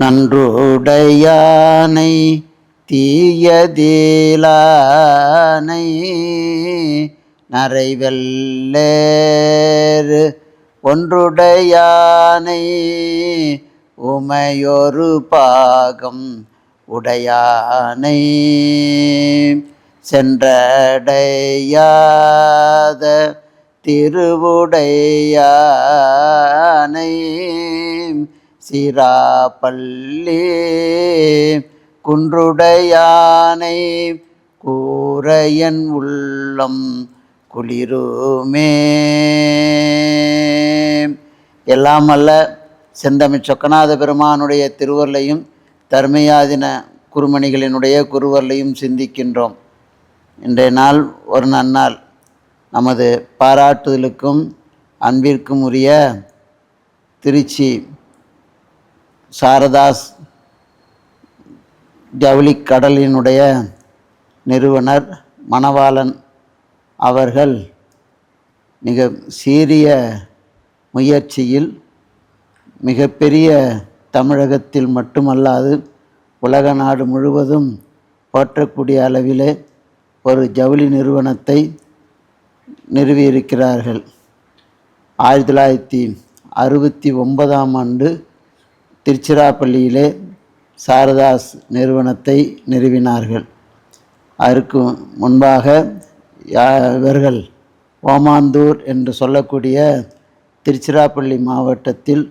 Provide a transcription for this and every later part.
நன்றுடையானை தீயதீலானை நரைவெல்லேறு ஒன்றுடையானை உமையொரு பாகம் உடையானை சென்றடையாத திருவுடையானை சிராப்பள்ளி குன்றுடையானை கூரையன் உள்ளம் குளிருமே. எல்லாம் அல்ல செந்தமிழ் சொக்கநாத பெருமானுடைய திருவருளையும் தர்மயாதின குருமணிகளினுடைய குருவருளையும் சிந்திக்கின்றோம். இன்றைய நாள் ஒரு நன்னாள். நமது பாராட்டுதலுக்கும் அன்பிற்கும் உரிய திருச்சி சாரதாஸ் ஜவுளிக்கடலினுடைய நிறுவனர் மணவாளன் அவர்கள் மிக சீரிய முயற்சியில் மிகப்பெரிய தமிழகத்தில் மட்டுமல்லாது உலக நாடு முழுவதும் போற்றக்கூடிய அளவிலே ஒரு ஜவுளி நிறுவனத்தை நிறுவியிருக்கிறார்கள். 1969ஆம் ஆண்டு திருச்சிராப்பள்ளியிலே சாரதாஸ் நிறுவனத்தை நிறுவினார்கள். அதற்கு முன்பாக இவர்கள் ஓமாந்தூர் என்று சொல்லக்கூடிய திருச்சிராப்பள்ளி மாவட்டத்தில்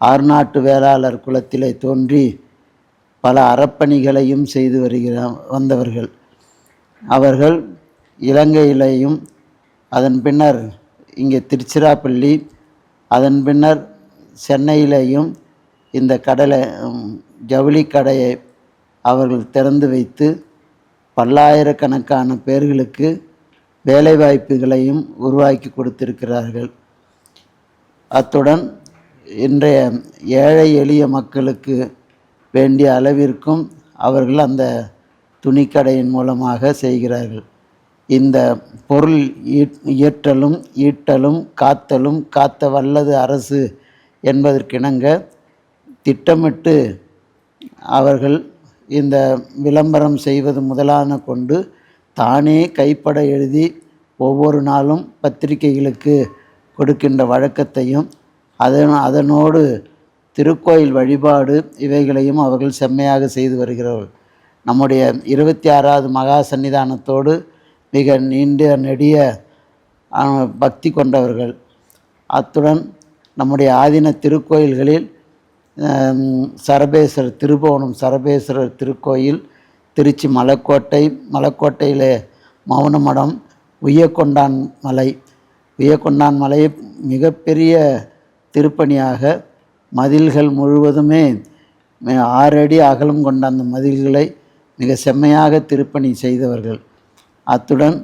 ஆறுநாட்டு வேளாளர் குலத்திலே தோன்றி பல அறப்பணிகளையும் செய்து வந்தவர்கள். அவர்கள் இலங்கையிலேயும் அதன் பின்னர் இங்கே திருச்சிராப்பள்ளி, அதன் பின்னர் சென்னையிலேயும் இந்த ஜவுளி கடையை அவர்கள் திறந்து வைத்து பல்லாயிரக்கணக்கான பேர்களுக்கு வேலைவாய்ப்புகளையும் உருவாக்கி கொடுத்திருக்கிறார்கள். அத்துடன் இன்றைய ஏழை எளிய மக்களுக்கு வேண்டிய அளவிற்கும் அவர்கள் அந்த துணிக்கடையின் மூலமாக செய்கிறார்கள். இந்த பொருள் இயற்றலும் ஈட்டலும் காத்தலும் காத்த வல்லது அரசு என்பதற்கிணங்க திட்டமிட்டு அவர்கள் இந்த விளம்பரம் செய்வது முதலான கொண்டு தானே கைப்பட எழுதி ஒவ்வொரு நாளும் பத்திரிகைகளுக்கு கொடுக்கின்ற வழக்கத்தையும் அதனோடு திருக்கோயில் வழிபாடு இவைகளையும் அவர்கள் செம்மையாக செய்து வருகிறார்கள். நம்முடைய 26வது மகா சன்னிதானத்தோடு மிக நீண்ட நெடிய பக்தி கொண்டவர்கள். அத்துடன் நம்முடைய ஆதீன திருக்கோயில்களில் சரபேஸ்வரர் திருபுவனம் சரபேஸ்வரர் திருக்கோயில், திருச்சி மலைக்கோட்டையிலே மௌன மடம், உய்யக்கொண்டான் மலை மிகப்பெரிய திருப்பணியாக மதில்கள் முழுவதுமே 6 அடி அகலம் கொண்ட அந்த மதில்களை மிக செம்மையாக திருப்பணி செய்தவர்கள். அத்துடன்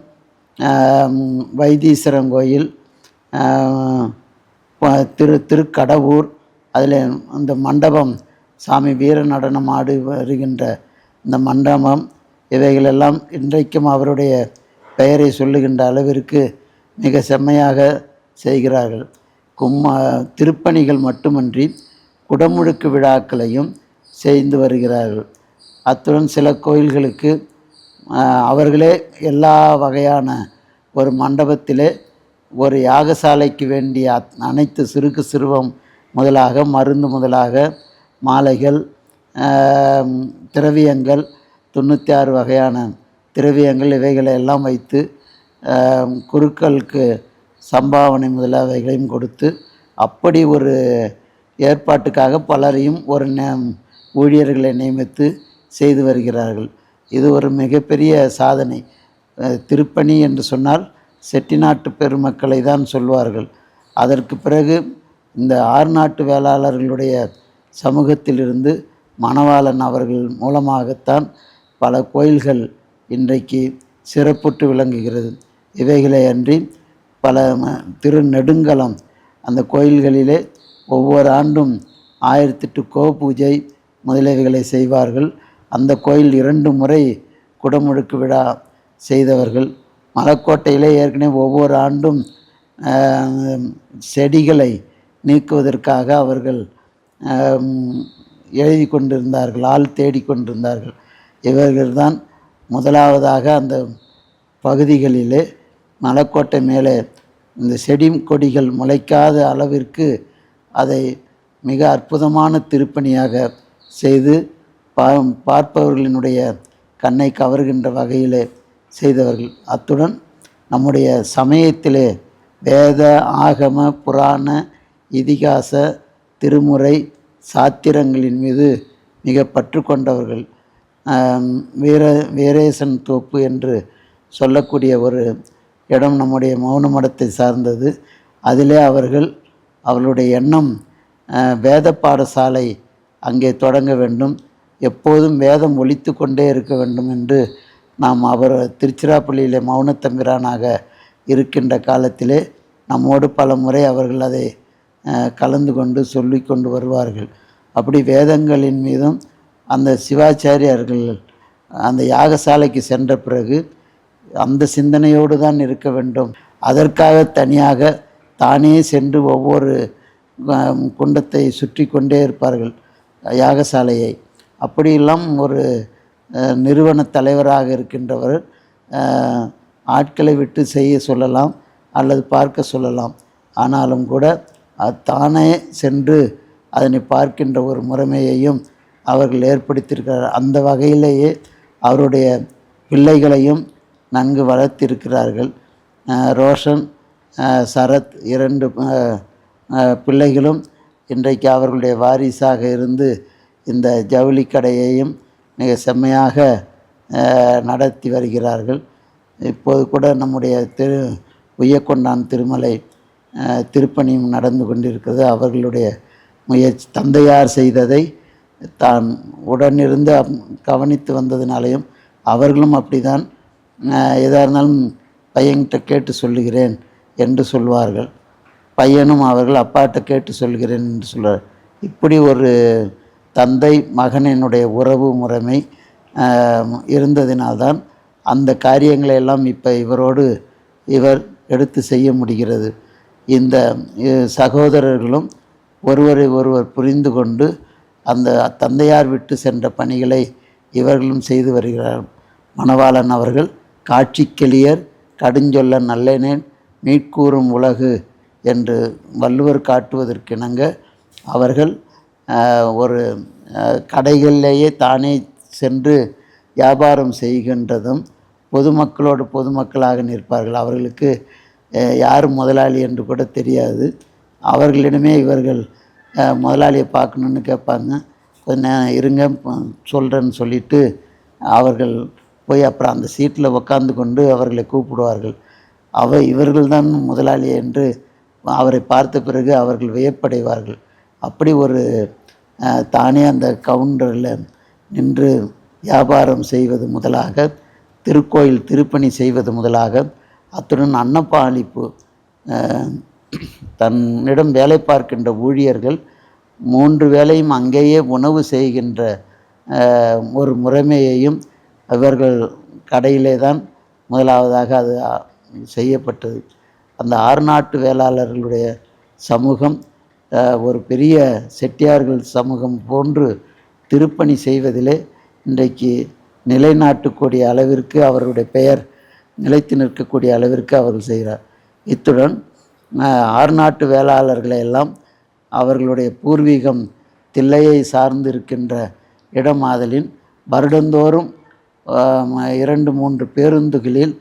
வைத்தீஸ்வரங்கோயில், திருக்கடவூர், அதில் அந்த மண்டபம் சாமி வீர நடனம் ஆடி வருகின்ற இந்த மண்டபம் இவைகளெல்லாம் இன்றைக்கும் அவருடைய பெயரை சொல்லுகின்ற அளவிற்கு மிக செம்மையாக செய்கிறார்கள். திருப்பணிகள் மட்டுமன்றி குடமுழுக்கு விழாக்களையும் செய்து வருகிறார்கள். அத்துடன் சில கோயில்களுக்கு அவர்களே எல்லா வகையான ஒரு மண்டபத்திலே ஒரு யாகசாலைக்கு வேண்டிய அனைத்து சிறுவம் முதலாக மருந்து முதலாக மாலைகள், திரவியங்கள், 96 வகையான திரவியங்கள் இவைகளை எல்லாம் வைத்து குருக்களுக்கு சம்பாவனை முதலாவைகளையும் கொடுத்து அப்படி ஒரு ஏற்பாட்டுக்காக பலரையும் ஒரு ஊழியர்களை நியமித்து செய்து வருகிறார்கள். இது ஒரு மிகப்பெரிய சாதனை. திருப்பணி என்று சொன்னால் செட்டிநாட்டு பெருமக்களை தான் சொல்வார்கள். அதற்கு பிறகு இந்த 6 நாட்டு வேளாளர்களுடைய சமூகத்திலிருந்து மணவாளன் அவர்கள் மூலமாகத்தான் பல கோயில்கள் இன்றைக்கு சிறப்புற்று விளங்குகிறது. இவைகளை அன்றி பல திருநெடுங்கலம் அந்த கோயில்களிலே ஒவ்வொரு ஆண்டும் 1008 கோ பூஜை முதலியவைகளை செய்வார்கள். அந்த கோயில் 2 முறை குடமுழுக்கு விழா செய்தவர்கள். மலைக்கோட்டையிலே ஏற்கனவே ஒவ்வொரு ஆண்டும் செடிகளை நீக்குவதற்காக அவர்கள் எழுதி கொண்டிருந்தார்கள், ஆள் தேடிக்கொண்டிருந்தார்கள். இவர்கள்தான் முதலாவதாக அந்த பகுதிகளிலே மலைக்கோட்டை மேலே இந்த செடி கொடிகள் முளைக்காத அளவிற்கு அதை மிக அற்புதமான திருப்பணியாக செய்து பார்ப்பவர்களினுடைய கண்ணை கவர்கின்ற வகையிலே செய்தவர்கள். அத்துடன் நம்முடைய சமயத்திலே வேத ஆகம புராண இதிகாச திருமுறை சாத்திரங்களின் மீது மிக பற்று கொண்டவர்கள். வீரேசன் தோப்பு என்று சொல்லக்கூடிய ஒரு இடம் நம்முடைய மௌன மடத்தை சார்ந்தது. அதிலே அவர்களுடைய எண்ணம் வேத பாடசாலை அங்கே தொடங்க வேண்டும், எப்போதும் வேதம் ஒலித்து கொண்டே இருக்க வேண்டும் என்று நாம் திருச்சிராப்பள்ளியிலே மௌனத்தம்பிரானாக இருக்கின்ற காலத்திலே நம்மோடு பல முறை அவர்கள் அதை கலந்து கொண்டு சொல்லி கொண்டு வருவார்கள். அப்படி வேதங்களின் மீதும் அந்த சிவாச்சாரியர்கள் அந்த யாகசாலைக்கு சென்ற பிறகு அந்த சிந்தனையோடு தான் இருக்க வேண்டும். அதற்காக தனியாக தானே சென்று ஒவ்வொரு குண்டத்தை சுற்றி கொண்டே இருப்பார்கள் யாகசாலையை. அப்படியெல்லாம் ஒரு நிறுவன தலைவராக இருக்கின்றவர் ஆட்களை விட்டு செய்ய சொல்லலாம் அல்லது பார்க்க சொல்லலாம். ஆனாலும் கூட தானே சென்று அதனை பார்க்கின்ற ஒரு முறைமையையும் அவர்கள் ஏற்படுத்தியிருக்கிறார். அந்த வகையிலேயே அவருடைய பிள்ளைகளையும் நன்கு வளர்த்திருக்கிறார்கள். ரோஷன், சரத் 2 பிள்ளைகளும் இன்றைக்கு அவர்களுடைய வாரிசாக இருந்து இந்த ஜவுளி கடையையும் மிக செம்மையாக நடத்தி வருகிறார்கள். இப்போது கூட நம்முடைய உய்யக்கொண்டான் திருமலை திருப்பணியும் நடந்து கொண்டிருக்கிறது. அவர்களுடைய முயற்சி தந்தையார் செய்ததை தான் உடனிருந்து கவனித்து வந்ததினாலையும் அவர்களும் அப்படி தான் எதாக இருந்தாலும் பையன்கிட்ட கேட்டு சொல்லுகிறேன் என்று சொல்வார்கள். பையனும் அவர்கள் அப்பாட்ட கேட்டு சொல்கிறேன் என்று சொல்வார். இப்படி ஒரு தந்தை மகனினுடைய உறவு முறைமை இருந்ததினால்தான் அந்த காரியங்களை எல்லாம் இப்போ இவர் எடுத்து செய்ய முடிகிறது. இந்த சகோதரர்களும் ஒருவரை ஒருவர் புரிந்து கொண்டு அந்த தந்தையார் விட்டு சென்ற பணிகளை இவர்களும் செய்து வருகிறார். மணவாளன் அவர்கள் காட்சிக்கெளியர் கடுஞ்சொல்ல நல்லனேன் மீட்கூறும் உலகு என்று வள்ளுவர் காட்டுவதற்கிணங்க அவர்கள் ஒரு கடைகளிலேயே தானே சென்று வியாபாரம் செய்கின்றதும் பொதுமக்களாக நிற்பார்கள். அவர்களுக்கு யார் முதலாளி என்று கூட தெரியாது. அவர்களிடமே இவர்கள் முதலாளியை பார்க்கணுன்னு கேட்பாங்க. கொஞ்சம் இருங்க சொல்கிறேன்னு சொல்லிவிட்டு அவர்கள் போய் அப்புறம் அந்த சீட்டில் உட்காந்து கொண்டு அவர்களை கூப்பிடுவார்கள். இவர்கள்தான் முதலாளி என்று அவரை பார்த்த பிறகு அவர்கள் வியப்படைவார்கள். அப்படி ஒரு தானே அந்த கவுண்டரில் நின்று வியாபாரம் செய்வது முதலாக, திருக்கோயில் திருப்பணி செய்வது முதலாக, அத்துடன் அன்னப்பாளிப்பு, தன்னிடம் வேலை பார்க்கின்ற ஊழியர்கள் 3 வேளையும் அங்கேயே உணவு செய்கின்ற ஒரு முறைமையையும் இவர்கள் கடையிலே தான் முதலாவதாக அது செய்யப்பட்டது. அந்த 6 நாட்டு வேளாளர்களுடைய சமூகம் ஒரு பெரிய செட்டியார்கள் சமூகம் போன்று திருப்பணி செய்வதிலே இன்றைக்கு நிலைநாட்டக்கூடிய அளவிற்கு அவருடைய பெயர் நிலைத்து நிற்கக்கூடிய அளவிற்கு அவர்கள் செய்கிறார். இத்துடன் 6 நாட்டு வேளாளர்களை எல்லாம் அவர்களுடைய பூர்வீகம் தில்லையை சார்ந்து இருக்கின்ற இடமாதலின் வருடந்தோறும் 2-3 பேருந்துகளில்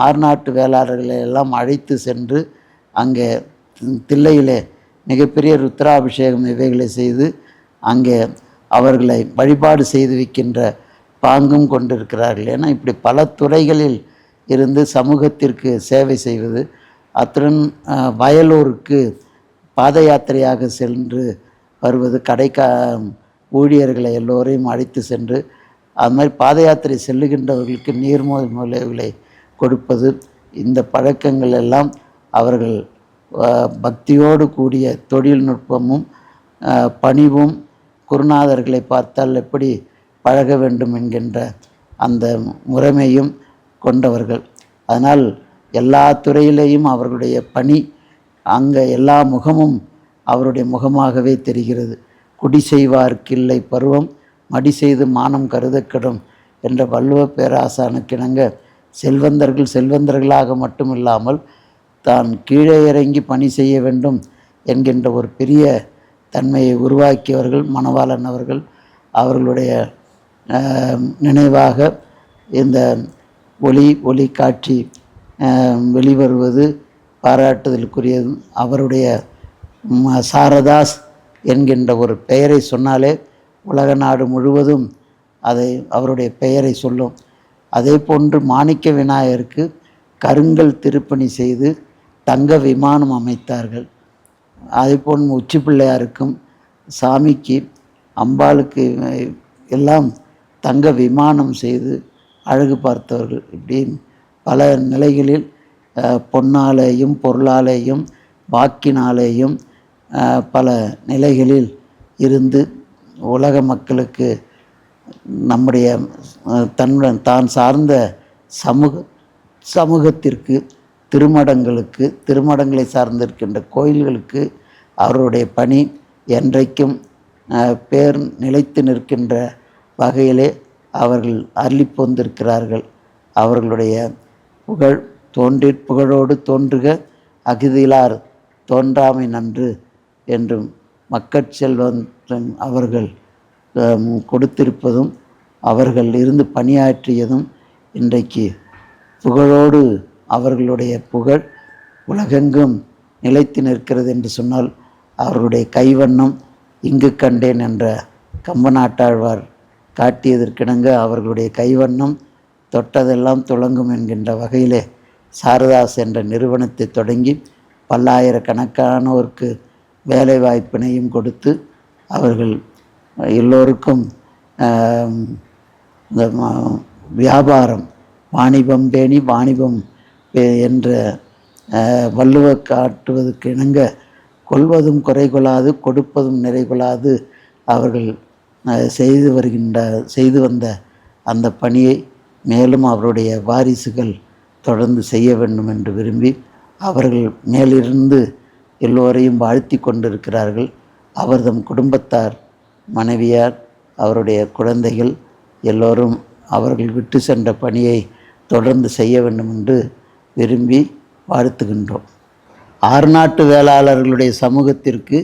6 நாட்டு வேளாளர்களை எல்லாம் அழைத்து சென்று அங்கே தில்லையிலே மிகப்பெரிய ருத்ராபிஷேகம் இவைகளை செய்து அங்கே அவர்களை வழிபாடு செய்து வைக்கின்ற பாங்கும் கொண்டிருக்கிறார்கள். ஏன்னா இப்படி பல துறைகளில் இருந்து சமூகத்திற்கு சேவை செய்வது, அத்துடன் வயலூருக்கு பாத யாத்திரையாக சென்று வருவது, ஊழியர்களை எல்லோரையும் அழைத்து சென்று அது மாதிரி பாத யாத்திரை செல்லுகின்றவர்களுக்கு நீர்மூழ்களை கொடுப்பது, இந்த பழக்கங்கள் எல்லாம் அவர்கள் பக்தியோடு கூடிய தொழில்நுட்பமும் பணிவும் குருநாதர்களை பார்த்தால் எப்படி பழக வேண்டும் என்கின்ற அந்த முறைமையும் கொண்டவர்கள். அதனால் எல்லா துறையிலேயும் அவர்களுடைய பணி அங்கே எல்லா முகமும் அவருடைய முகமாகவே தெரிகிறது. குடி செய்வார்க்கில்லை பருவம் மடி செய்து மானம் கருதக்கெடும் என்ற வள்ளுவ பேராசானுக்கிணங்க செல்வந்தர்கள் செல்வந்தர்களாக மட்டுமில்லாமல் தான் கீழே இறங்கி பணி செய்ய வேண்டும் என்கின்ற ஒரு பெரிய தன்மையை உருவாக்கியவர்கள் மணவாளன் அவர்கள். அவர்களுடைய நினைவாக இந்த ஒளி காட்சி வெளிவருவது பாராட்டுதலுக்குரியது. அவருடைய சாரதாஸ் என்கின்ற ஒரு பெயரை சொன்னாலே உலக நாடு முழுவதும் அவருடைய பெயரை சொல்லும். அதே போன்று மாணிக்க விநாயகருக்கு கருங்கல் திருப்பணி செய்து தங்க விமானம் அமைத்தார்கள். அதேபோல் உச்சி பிள்ளையாருக்கும் சாமிக்கு அம்பாளுக்கு எல்லாம் தங்க விமானம் செய்து அழகு பார்த்தவர்கள். இப்படி பல நிலைகளில் பொன்னாலேயும் பொருளாலேயும் வாக்கினாலேயும் பல நிலைகளில் இருந்து உலக மக்களுக்கு நம்முடைய தான் சார்ந்த சமூகத்திற்கு திருமடங்களை சார்ந்திருக்கின்ற கோயில்களுக்கு அவருடைய பணி என்றைக்கும் பேர் நிலைத்து நிற்கின்ற வகையிலே அவர்கள் அருளிப்போந்திருக்கிறார்கள். அவர்களுடைய புகழோடு தோன்றுக அகுதிலார் தோன்றாமை நன்று என்றும் மக்கட்செல்வன் அவர்கள் கொடுத்திருப்பதும் அவர்கள் இருந்து பணியாற்றியதும் இன்றைக்கு புகழோடு அவர்களுடைய புகழ் உலகெங்கும் நிலைத்து நிற்கிறது என்று சொன்னால் அவர்களுடைய கைவண்ணம் இங்கு கண்டேன் என்ற கம்பநாட்டாழ்வார் காட்டியதற்கிணங்க அவர்களுடைய கைவண்ணம் தொட்டதெல்லாம் துளங்கும் என்கின்ற வகையிலே சாரதாஸ் என்ற நிறுவனத்தை தொடங்கி பல்லாயிரக்கணக்கானோருக்கு வேலை வாய்ப்பினையும் கொடுத்து அவர்கள் எல்லோருக்கும் இந்த வியாபாரம் வாணிபம் பேணி வாணிபம் என்ற வள்ளுவ காட்டுவதற்கு இணங்க கொள்வதும் குறை கொள்ளாது கொடுப்பதும் நிறை கொள்ளாது அவர்கள் செய்து வந்த அந்த பணியை மேலும் அவருடைய வாரிசுகள் தொடர்ந்து செய்ய வேண்டும் என்று விரும்பி அவர்கள் மேலிருந்து எல்லோரையும் வாழ்த்தி கொண்டிருக்கிறார்கள். அவர்தம் குடும்பத்தார், மனைவியார், அவருடைய குழந்தைகள் எல்லோரும் அவர்கள் விட்டு சென்ற பணியை தொடர்ந்து செய்ய வேண்டும் என்று விரும்பி வாழ்த்துகின்றோம். ஆறுநாட்டு வேளாளர்களுடைய சமூகத்திற்கு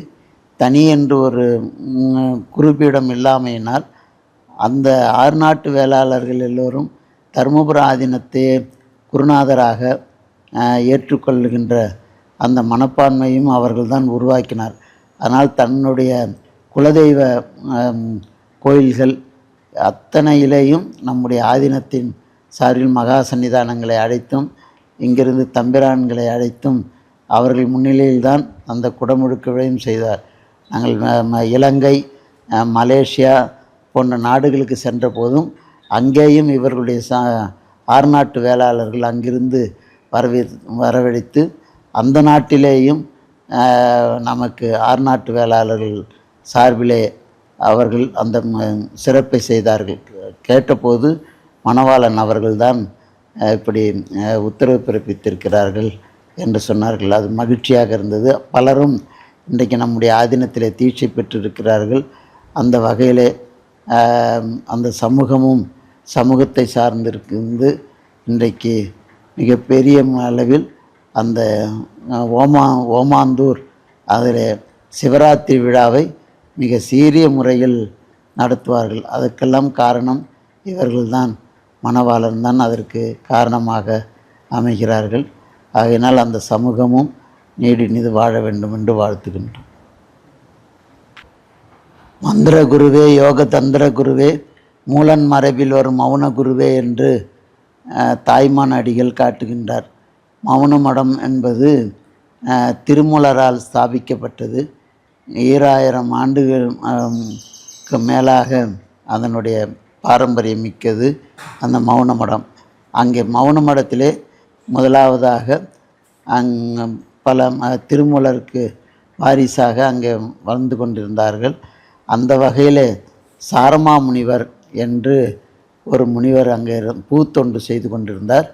தனி என்று ஒரு குறிப்பிடம் இல்லாமையினால் அந்த ஆறுநாட்டு வேளாளர்கள் எல்லோரும் தருமபுர ஆதீனத்தை குருநாதராக ஏற்றுக்கொள்கின்ற அந்த மனப்பான்மையும் அவர்கள்தான் உருவாக்கினார். அதனால் தன்னுடைய குலதெய்வ கோயில்கள் அத்தனையிலேயும் நம்முடைய ஆதீனத்தின் சார்பில் மகா சன்னிதானங்களை அழைத்தும் இங்கிருந்து தம்பிரான்களை அழைத்தும் அவர்கள் முன்னிலையில்தான் அந்த குடமுழுக்கவையும் செய்தார். நாங்கள் இலங்கை, மலேசியா போன்ற நாடுகளுக்கு சென்ற போதும் அங்கேயும் இவர்களுடைய ஆறுநாட்டு வேளாளர்கள் அங்கிருந்து வரவழைத்து அந்த நாட்டிலேயும் நமக்கு ஆறுநாட்டு வேளாளர்கள் சார்பிலே அவர்கள் அந்த சிறப்பை செய்தார்கள். கேட்டபோது மணவாளன் அவர்கள்தான் இப்படி உத்தரவு பிறப்பித்திருக்கிறார்கள் என்று சொன்னார்கள். அது மகிழ்ச்சியாக இருந்தது. பலரும் இன்றைக்கு நம்முடைய ஆதீனத்திலே தீட்சை பெற்றிருக்கிறார்கள். அந்த வகையிலே அந்த சமூகத்தை சார்ந்திருந்து இன்றைக்கு மிகப்பெரிய அளவில் அந்த ஓமாந்தூர் அதில் சிவராத்திரி விழாவை மிக சீரிய முறையில் நடத்துவார்கள். அதற்கெல்லாம் காரணம் இவர்கள்தான், மணவாளன் தான் அதற்கு காரணமாக அமைகிறார்கள். ஆகையினால் அந்த சமூகமும் நீடினிது வாழ வேண்டும் என்று வாழ்த்துகின்றோம். மந்திர குருவே, யோக தந்திர குருவே, மூலன் மரபில் வரும் மௌன குருவே என்று தாய்மான் அடிகள் காட்டுகின்றார். மௌன மடம் என்பது திருமூலரால் ஸ்தாபிக்கப்பட்டது. 2000 ஆண்டுகளுக்கு மேலாக அதனுடைய பாரம்பரியம் மிக்கது அந்த மௌன மடம். அங்கே மௌன மடத்திலே முதலாவதாக பல திருமூலருக்கு வாரிசாக அங்கே வாழ்ந்து கொண்டிருந்தார்கள். அந்த வகையில் சாரமா முனிவர் என்று ஒரு முனிவர் அங்கே பூத்தொண்டு செய்து கொண்டிருந்தார்.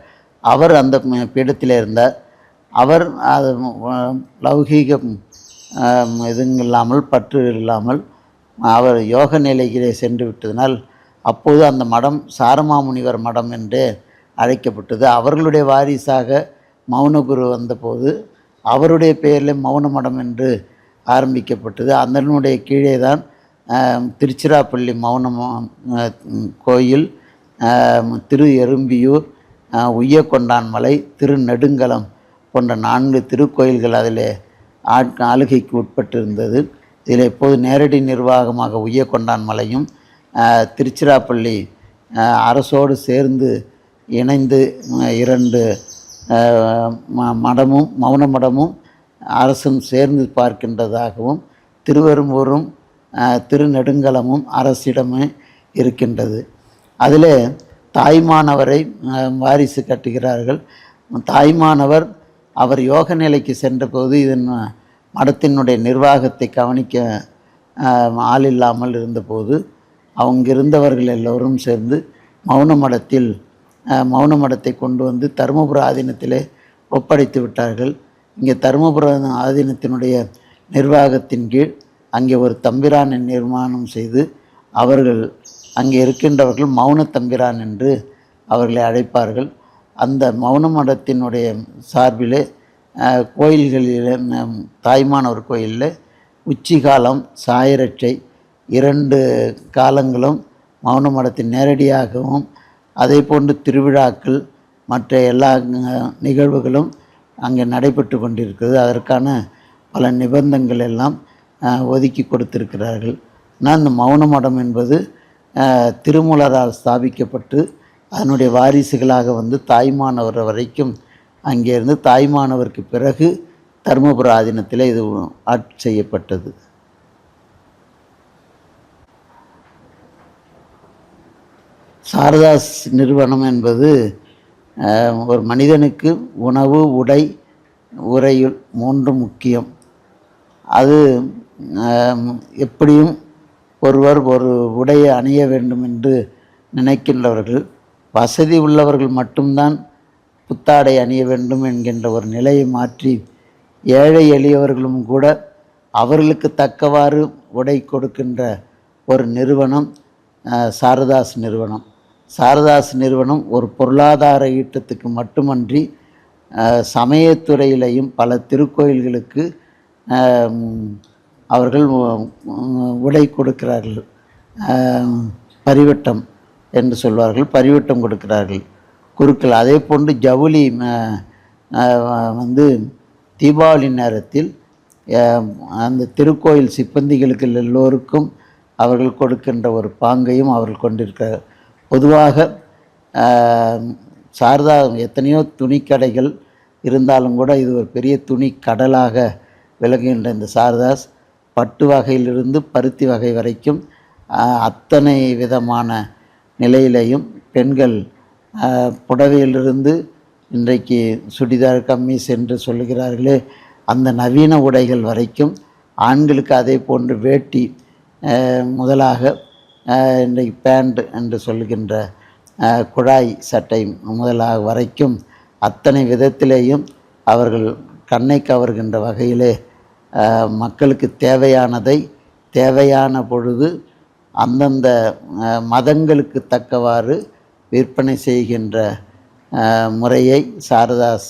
அவர் அந்த பீடத்தில் இருந்தார். அவர் அது லௌகீகம் எதுவும் இல்லாமல், பற்று இல்லாமல் அவர் யோக நிலையிலே சென்று விட்டதனால் அப்போது அந்த மடம் சாரமாமுனிவர் மடம் என்று அழைக்கப்பட்டது. அவர்களுடைய வாரிசாக மௌனகுரு வந்தபோது அவருடைய பெயரில் மௌன மடம் என்று ஆரம்பிக்கப்பட்டது. அதனுடைய கீழே தான் திருச்சிராப்பள்ளி மௌன கோயில், திரு எறும்பியூர், உய்யக்கொண்டான்மலை, திருநெடுங்கலம் போன்ற 4 திருக்கோயில்கள் அதில் ஆளுகைக்கு உட்பட்டிருந்தது. இதில் இப்போது நேரடி நிர்வாகமாக உய்யக்கொண்டான்மலையும் திருச்சிராப்பள்ளி அரசோடு சேர்ந்து இணைந்து 2 மடமும் மௌன மடமும் அரசும் சேர்ந்து பார்க்கின்றதாகவும், திருவெரும்பூரும் திருநெடுங்கலமும் அரசிடமே இருக்கின்றது. அதில் தாய்மானவரை வாரிசு கட்டுகிறார்கள். தாய்மானவர் அவர் யோக நிலைக்கு சென்றபோது இதன் மடத்தினுடைய நிர்வாகத்தை கவனிக்க ஆள் இல்லாமல் இருந்தபோது இருந்தவர்கள் எல்லோரும் சேர்ந்து மௌன மடத்தை கொண்டு வந்து தருமபுர ஆதீனத்திலே ஒப்படைத்து விட்டார்கள். இங்கே தருமபுர ஆதீனத்தினுடைய நிர்வாகத்தின் கீழ் அங்கே ஒரு தம்பிரானை நிர்மாணம் செய்து அவர்கள் அங்கே இருக்கின்றவர்கள் மௌன தம்பிரான் என்று அவர்களை அழைப்பார்கள். அந்த மௌன மடத்தினுடைய சார்பிலே கோயில்களில் தாய்மானவர் கோயிலில் உச்சிகாலம், சாயரட்சை 2 காலங்களும் மௌன மடத்தின் நேரடியாகவும், அதே போன்று திருவிழாக்கள் மற்ற எல்லா நிகழ்வுகளும் அங்கே நடைபெற்று கொண்டிருக்கிறது. அதற்கான பல நிபந்தங்கள் எல்லாம் ஒதுக்கி கொடுத்திருக்கிறார்கள். ஆனால் இந்த மௌன மடம் என்பது திருமூலரால் ஸ்தாபிக்கப்பட்டு அதனுடைய வாரிசுகளாக வந்து தாய்மானவர் வரைக்கும் அங்கே இருந்து தாய்மானவருக்கு பிறகு தருமபுர ஆதீனத்தில் இது ஆட்சி செய்யப்பட்டது. சாரதாஸ் நிறுவனம் என்பது ஒரு மனிதனுக்கு உணவு, உடை, உறையுள் 3 முக்கியம். அது எப்படியும் ஒருவர் ஒரு உடையை அணிய வேண்டும் என்று நினைக்கின்றவர்கள், வசதி உள்ளவர்கள் மட்டும்தான் புத்தாடை அணிய வேண்டும் என்கின்ற ஒரு நிலையை மாற்றி ஏழை எளியவர்களும் கூட அவர்களுக்கு தக்கவாறு உடை கொடுக்கின்ற ஒரு நிறுவனம் சாரதாஸ் நிறுவனம். சாரதாஸ் நிறுவனம் ஒரு பொருளாதார ஈட்டத்துக்கு மட்டுமன்றி சமயத்துறையிலையும் பல திருக்கோயில்களுக்கு அவர்கள் உடை கொடுக்கிறார்கள். பரிவட்டம் என்று சொல்வார்கள், பரிவட்டம் கொடுக்கிறார்கள் குருக்கள். அதே போன்று ஜவுளி வந்து தீபாவளி நேரத்தில் அந்த திருக்கோயில் சிப்பந்திகளுக்கு எல்லோருக்கும் அவர்கள் கொடுக்கின்ற ஒரு பாங்கையும் அவர்கள் கொண்டிருக்கிறார். பொதுவாக சாரதா எத்தனையோ துணிக்கடைகள் இருந்தாலும் கூட இது ஒரு பெரிய துணி கடலாக விளங்குகின்ற இந்த சாரதாஸ் பட்டு வகையிலிருந்து பருத்தி வகை வரைக்கும் அத்தனை விதமான நிலையிலையும் பெண்கள் புடவையிலிருந்து இன்றைக்கு சுடிதார், கம்மீஸ் என்று சொல்லுகிறார்களே அந்த நவீன உடைகள் வரைக்கும், ஆண்களுக்கு அதே போன்று வேட்டி முதலாக இன்றைக்கு பேண்ட் என்று சொல்லுகின்ற குழாய் சட்டை முதலாக வரைக்கும் அத்தனை விதத்திலேயும் அவர்கள் கண்ணை கவர்கின்ற வகையிலே மக்களுக்கு தேவையானதை தேவையான பொழுது அந்தந்த மதங்களுக்கு தக்கவாறு விற்பனை செய்கின்ற முறையை சாரதாஸ்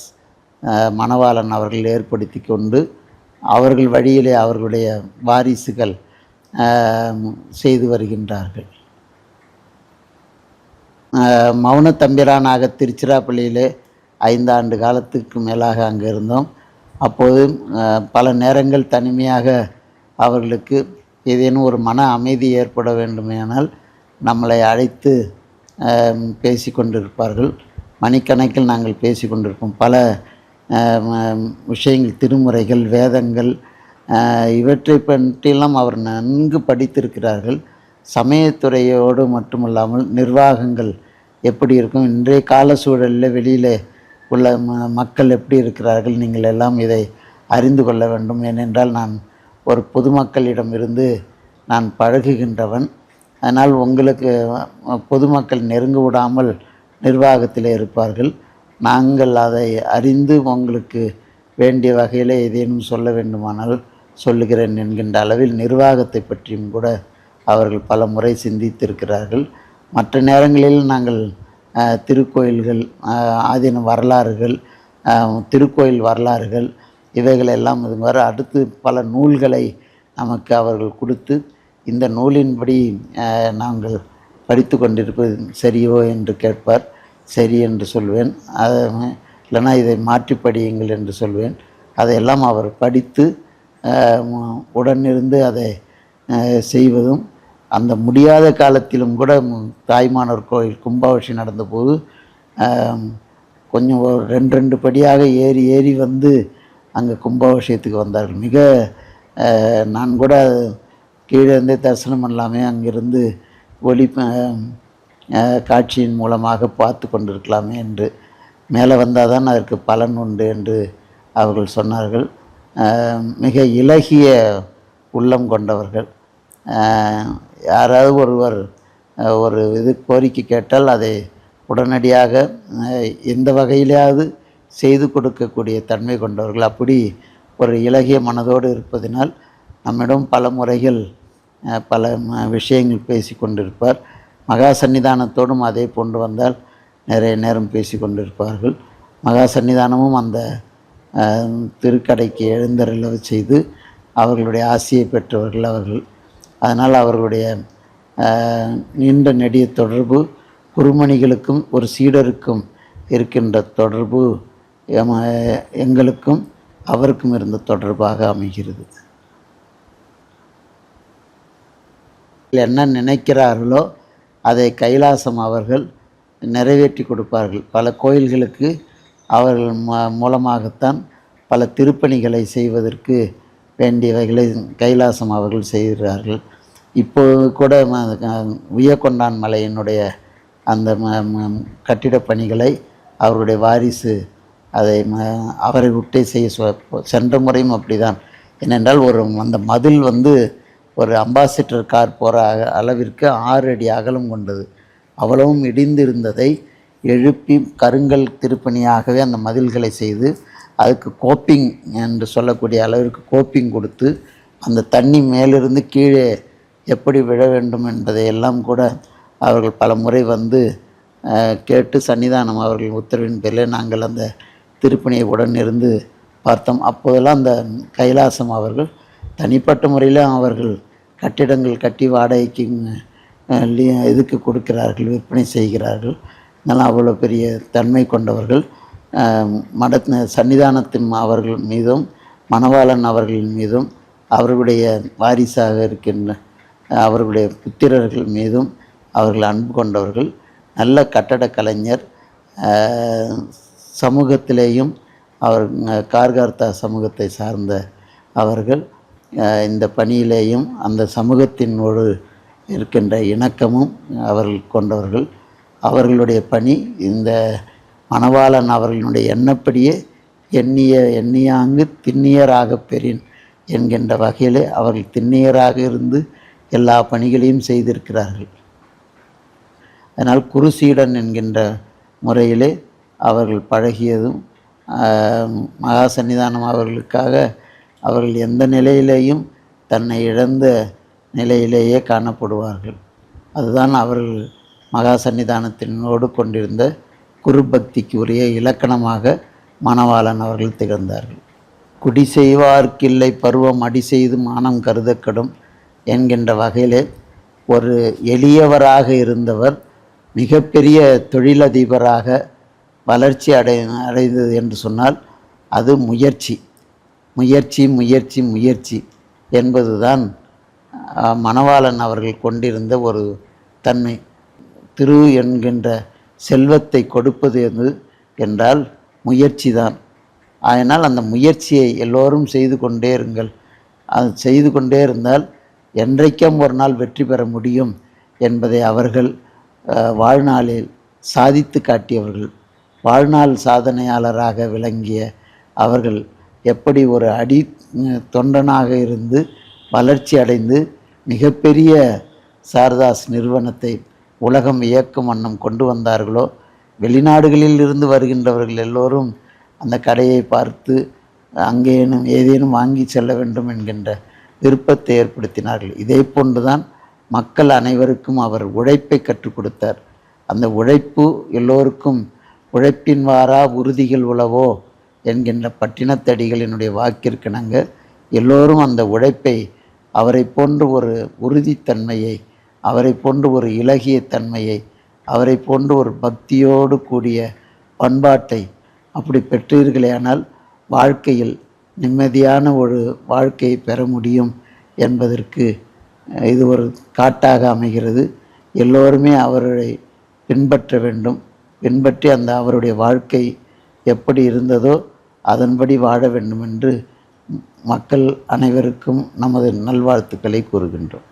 மணவாளன் அவர்கள் ஏற்படுத்தி கொண்டு அவர்கள் வழியிலே அவர்களுடைய வாரிசுகள் செய்து வருகின்றார்கள். மௌன தம்பிரானாக திருச்சிராப்பள்ளியிலே 5 ஆண்டு காலத்துக்கு மேலாக அங்கே இருந்தோம். அப்போது பல நேரங்கள் தனிமையாக அவர்களுக்கு ஏதேனும் ஒரு மன அமைதி ஏற்பட வேண்டுமேனால் நம்மளை அழைத்து பேசி கொண்டிருப்பார்கள். மணிக்கணக்கில் நாங்கள் பேசி கொண்டிருப்போம். பல விஷயங்கள், திருமுறைகள், வேதங்கள் இவற்றை பற்றியெல்லாம் அவர் நன்கு படித்திருக்கிறார்கள். சமயத்துறையோடு மட்டுமல்லாமல் நிர்வாகங்கள் எப்படி இருக்கும், இன்றைய கால சூழலில் வெளியில் உள்ள மக்கள் எப்படி இருக்கிறார்கள், நீங்கள் எல்லாம் இதை அறிந்து கொள்ள வேண்டும். ஏனென்றால் நான் ஒரு பொதுமக்களிடமிருந்து நான் பழகுகின்றவன். அதனால் உங்களுக்கு பொதுமக்கள் நெருங்க விடாமல் நிர்வாகத்தில் இருப்பார்கள். நாங்கள் அதை அறிந்து உங்களுக்கு வேண்டிய வகையில் ஏதேனும் சொல்ல வேண்டுமானால் சொல்லுகிறேன் என்கின்ற அளவில் நிர்வாகத்தை பற்றியும் கூட அவர்கள் பல முறை சிந்தித்திருக்கிறார்கள். மற்ற நேரங்களில் நாங்கள் திருக்கோயில்கள், ஆதீன வரலாறுகள், திருக்கோயில் வரலாறுகள் இவைகளெல்லாம் இதுமாதிரி அடுத்து பல நூல்களை நமக்கு அவர்கள் கொடுத்து, இந்த நூலின்படி நாங்கள் படித்து கொண்டிருப்பது சரியோ என்று கேட்பார். சரி என்று சொல்வேன். அது இல்லைனா இதை மாற்றி படியுங்கள் என்று சொல்வேன். அதையெல்லாம் அவர் படித்து உடனிருந்து அதை செய்வதும், அந்த முடியாத காலத்திலும் கூட தாய்மானவர் கோயில் கும்பாபிஷேகம் நடந்தபோது கொஞ்சம் ஒரு 2 படியாக ஏறி வந்து அங்கே கும்பாபிஷேகத்துக்கு வந்தார்கள். மிக நான் கூட கீழே இருந்தே தரிசனம் பண்ணலாமே, அங்கிருந்து ஒளி காட்சியின் மூலமாக பார்த்து கொண்டிருக்கலாமே என்று, மேலே வந்தால் தான் அதற்கு பலன் உண்டு என்று அவர்கள் சொன்னார்கள். மிக இலகிய உள்ளம் கொண்டவர்கள். யாராவது ஒருவர் ஒரு கோரிக்கை கேட்டால் அதை உடனடியாக எந்த வகையிலாவது செய்து கொடுக்கக்கூடிய தன்மை கொண்டவர்கள். அப்படி ஒரு இலகிய மனதோடு இருப்பதினால் நம்மிடம் பல முறைகள் பல விஷயங்கள் பேசி கொண்டிருப்பார். மகா சன்னிதானத்தோடும் அதே கொண்டு வந்தால் நிறைய நேரம் பேசி கொண்டிருப்பார்கள். மகா சன்னிதானமும் அந்த திருக்கடைக்கு எழுந்தருள செய்து அவர்களுடைய ஆசியை பெற்றவர்கள் அவர்கள். அதனால் அவர்களுடைய நீண்ட நெடிய தொடர்பு குருமணிகளுக்கும் ஒரு சீடருக்கும் இருக்கின்ற தொடர்பு எங்களுக்கும் அவருக்கும் இருந்த தொடர்பாக அமைகிறது. என்ன நினைக்கிறார்களோ அதை கைலாசம் அவர்கள் நிறைவேற்றி கொடுப்பார்கள். பல கோயில்களுக்கு அவர்கள் மூலமாகத்தான் பல திருப்பணிகளை செய்வதற்கு வேண்டியவைகளை கைலாசம் அவர்கள் செய்கிறார்கள். இப்போது கூட உய்யக்கொண்டான் மலையினுடைய அந்த கட்டிடப் பணிகளை அவருடைய வாரிசு அதை அவரை விட்டே செய்ய சென்ற முறையும் அப்படி தான். ஏனென்றால் அந்த மதில் ஒரு அம்பாசிடர் கார் போகிற அளவிற்கு 6 அடி அகலம் கொண்டது. அவ்வளவும் இடிந்திருந்ததை எழுப்பி கருங்கல் திருப்பணியாகவே அந்த மதில்களை செய்து அதுக்கு கோப்பிங் என்று சொல்லக்கூடிய அளவிற்கு கோப்பிங் கொடுத்து அந்த தண்ணி மேலிருந்து கீழே எப்படி விழ வேண்டும் என்பதையெல்லாம் கூட அவர்கள் பல முறை கேட்டு சன்னிதானம் அவர்கள் உத்தரவின் பேரில் நாங்கள் அந்த திருப்பணியை உடன் இருந்து பார்த்தோம். அப்போதெல்லாம் அந்த கைலாசம் அவர்கள் தனிப்பட்ட முறையில் அவர்கள் கட்டிடங்கள் கட்டி வாடகைக்கு இதுக்கு கொடுக்கிறார்கள், விற்பனை செய்கிறார்கள். அதனால் அவ்வளோ பெரிய தன்மை கொண்டவர்கள். சன்னிதானத்தின் அவர்கள் மீதும் மணவாளன் அவர்களின் மீதும் அவர்களுடைய வாரிசாக இருக்கின்ற அவர்களுடைய புத்திரர்கள் மீதும் அவர்கள் அன்பு கொண்டவர்கள். நல்ல கட்டடக் கலைஞர். சமூகத்திலேயும் அவர் கார்கார்த்தா சமூகத்தை சார்ந்த அவர்கள் இந்த பணியிலேயும் அந்த சமூகத்தினோடு இருக்கின்ற இணக்கமும் அவர்கள் கொண்டவர்கள். அவர்களுடைய பணி இந்த மணவாளன் அவர்களுடைய எண்ணப்படியே எண்ணியாங்கு திண்ணியராக பெறின் என்கின்ற வகையிலே அவர்கள் திண்ணியராக இருந்து எல்லா பணிகளையும் செய்திருக்கிறார்கள். அதனால் குருசீடன் என்கின்ற முறையிலே அவர்கள் பழகியதும் மகா சன்னிதானம் அவர்களுக்காக அவர்கள் எந்த நிலையிலேயும் தன்னை இழந்த நிலையிலேயே காணப்படுவார்கள். அதுதான் அவர்கள் மகா சன்னிதானத்தினோடு கொண்டிருந்த குரு பக்திக்கு உரிய இலக்கணமாக மணவாளன் அவர்கள் திகழ்ந்தார்கள். குடி செய்வார்க்கில்லை பருவம் அடி செய்து மானம் கருதக்கடும் என்கின்ற வகையிலே ஒரு எளியவராக இருந்தவர் மிகப்பெரிய தொழிலதிபராக வளர்ச்சி அடைந்தது என்று சொன்னால் அது முயற்சி முயற்சி முயற்சி முயற்சி என்பதுதான் மணவாளன் அவர்கள் கொண்டிருந்த ஒரு தன்மை. திரு என்கின்ற செல்வத்தை கொடுப்பது என்றால் முயற்சி தான். அதனால் அந்த முயற்சியை எல்லோரும் செய்து கொண்டே இருங்கள். அது செய்து கொண்டே இருந்தால் என்றைக்கும் ஒரு நாள் வெற்றி பெற முடியும் என்பதை அவர்கள் வாழ்நாளில் சாதித்து காட்டியவர்கள். வாழ்நாள் சாதனையாளராக விளங்கிய அவர்கள் எப்படி ஒரு தொண்டனாக இருந்து வளர்ச்சி அடைந்து மிகப்பெரிய சாரதாஸ் நிறுவனத்தை உலகம் இயக்கும் வண்ணம் கொண்டு வந்தார்களோ, வெளிநாடுகளில் இருந்து வருகின்றவர்கள் எல்லோரும் அந்த கடையை பார்த்து அங்கேனும் ஏதேனும் வாங்கி செல்ல வேண்டும் என்கின்ற விருப்பத்தை ஏற்படுத்தினார்கள். இதே போன்றுதான் மக்கள் அனைவருக்கும் அவர் உழைப்பை கற்றுக் கொடுத்தார். அந்த உழைப்பு எல்லோருக்கும் உழைப்பின் வாரா உறுதிகள் உளவோ என்கின்ற பட்டினத்தடிகளினுடைய வாக்கிற்கிணங்க எல்லோரும் அந்த உழைப்பை அவரை போன்று ஒரு உறுதித்தன்மையை, அவரை போன்று ஒரு இலகிய தன்மையை, அவரை போன்று ஒரு பக்தியோடு கூடிய பண்பாட்டை அப்படி பெற்றீர்களேயானால் வாழ்க்கையில் நிம்மதியான ஒரு வாழ்க்கையை பெற முடியும் என்பதற்கு இது ஒரு காட்டாக அமைகிறது. எல்லோருமே அவரை பின்பற்ற வேண்டும். பின்பற்றி அந்த அவருடைய வாழ்க்கை எப்படி இருந்ததோ அதன்படி வாழ வேண்டும் என்று மக்கள் அனைவருக்கும் நமது நல்வாழ்த்துக்களை கூறுகின்றோம்.